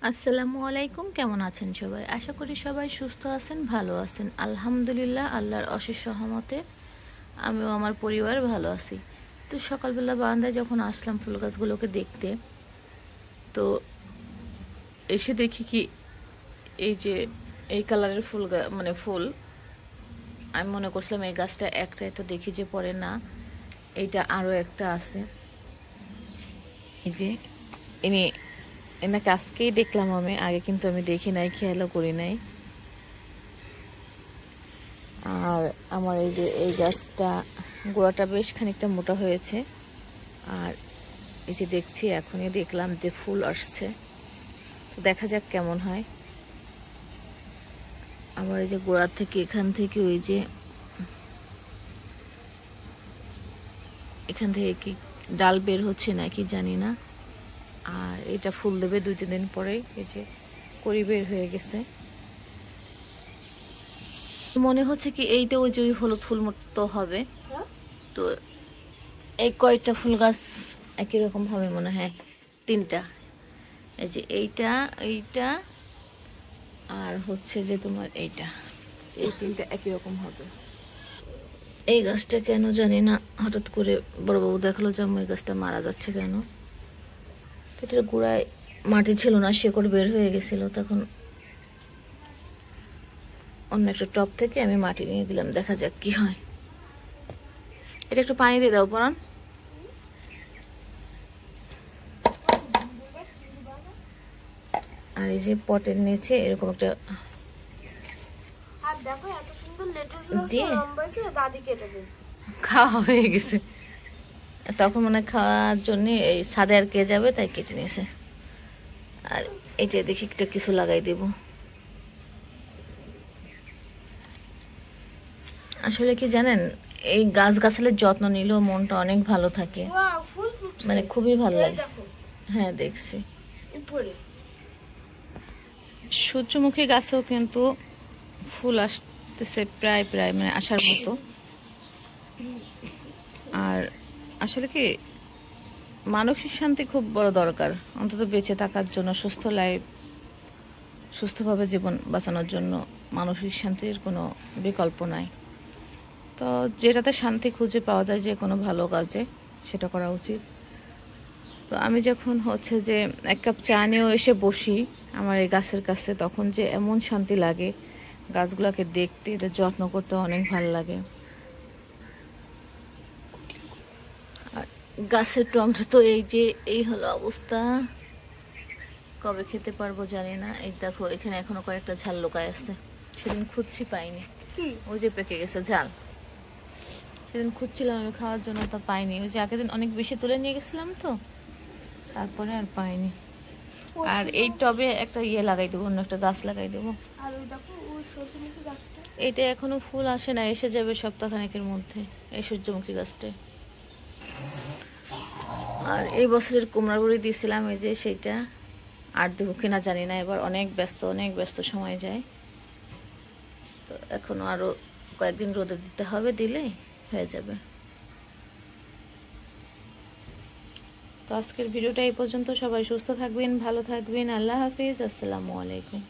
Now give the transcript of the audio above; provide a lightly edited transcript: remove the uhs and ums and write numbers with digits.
আসসালামু আলাইকুম। কেমন আছেন সবাই? আশা করি সবাই সুস্থ আছেন, ভালো আছেন। আলহামদুলিল্লাহ, আল্লাহর অশেষ সহমতে আমিও আমার পরিবার ভালো আছি। তো সকালবেলা বারান্দায় যখন আসলাম ফুল গাছগুলোকে দেখতে, তো এসে দেখি কি এই যে এই কালারের মানে ফুল, আমি মনে করছিলাম এই গাছটা একটাই, তো দেখি যে পরে না, এইটা আরও একটা আছে। এই যে ইনি এনাকে আজকেই দেখলাম, আমি আগে কিন্তু আমি দেখি নাই, খেয়ালও করি নাই। আর আমার এই যে এই গাছটা গোড়াটা বেশ খানিকটা মোটা হয়েছে। আর এই যে দেখছি, এখনই দেখলাম যে ফুল আসছে, তো দেখা যাক কেমন হয়। আমার এই যে গোড়া থেকে এখান থেকে ওই যে এখান থেকে কি ডাল বের হচ্ছে নাকি জানি না। আর এটা ফুল দেবে 2-3 দিন পরেই। এই যে কড়ি বের হয়ে গেছে, মনে হচ্ছে কি এইটা ওই যে ওই হলুদ ফুল মতো হবে। তো এই কয়েকটা ফুল গাছ একই রকম হবে মনে হয়, 3টা। এই যে এইটা, এইটা, আর হচ্ছে যে তোমার এইটা, এই 3টা একই রকম হবে। এই গাছটা কেন জানি না হঠাৎ করে বড়বাবু দেখলো যে আমার এই গাছটা মারা যাচ্ছে কেন। এটার গোড়ায় মাটি ছিল না, শেকড় বের হয়ে গেছিল। তখন অন্য একটা টব থেকে আমি মাটি নিয়ে দিলাম, দেখা যাক কি হয়। এটা একটু পানি দিয়ে দাও পরান। আর এই যে পটের নিচে এরকম একটা দিয়ে খাওয়া হয়ে গেছে। তখন মানে খাওয়ার জন্য এই ছাদে আর কে যাবে, তাই কেটে নিয়েছে। আর এটা দেখি একটা কিছু লাগাই দেব। আসলে কি জানেন, এই গাছগাছালির যত্ন নিলেও মনটা অনেক ভালো থাকে, মানে খুবই ভালো লাগে। হ্যাঁ দেখছি, সূর্যমুখী গাছেও কিন্তু ফুল আসতেছে প্রায় প্রায়, মানে আসার মতো। আর আসলে কি মানসিক শান্তি খুব বড় দরকার, অন্তত বেঁচে থাকার জন্য, সুস্থ লাইফ, সুস্থভাবে জীবন বাঁচানোর জন্য মানসিক শান্তির কোনো বিকল্প নাই। তো যেটাতে শান্তি খুঁজে পাওয়া যায় যে কোনো ভালো কাজে, সেটা করা উচিত। তো আমি যখন হচ্ছে যে 1 কাপ চা নিয়েও এসে বসি আমার এই গাছের কাছে, তখন যে এমন শান্তি লাগে, গাছগুলোকে দেখতে, এদের যত্ন করতে অনেক ভালো লাগে। আর গাছের টমেটো তো এই যে এই হলো অবস্থা, কবে খেতে পারবো জানি না। এই দেখো এখানে এখনো কয়েকটা ঝাল লোকায় আছে, সেদিন খুঁজছি পাইনি, ওই যে পেকে গেছে ঝাল। সেদিন খুঁজছিলাম আমি খাওয়ার জন্য, তা পাইনি। ওই যে আগের দিন অনেক বেশি তুলে নিয়ে গেছিলাম, তো তারপরে আর পাইনি। আর এই টবে একটা ইয়ে লাগাই দেবো, অন্য একটা গাছ লাগাই দেবো। এটা এখনো ফুল আসে না, এসে যাবে সপ্তাহখানেকের মধ্যে এই সূর্যমুখী গাছটায়। আর এই বছরের কুমড়া বড়ি দিয়েছিলাম, এই যে সেইটা আর দেবো কিনা জানি না, এবার অনেক ব্যস্ত সময় যায়। তো এখনো আরো কয়েকদিন রোদে দিতে হবে, দিলেই হয়ে যাবে। তো আজকের ভিডিওটা এই পর্যন্ত। সবাই সুস্থ থাকবেন, ভালো থাকবেন। আল্লাহ হাফিজ, আসসালামু আলাইকুম।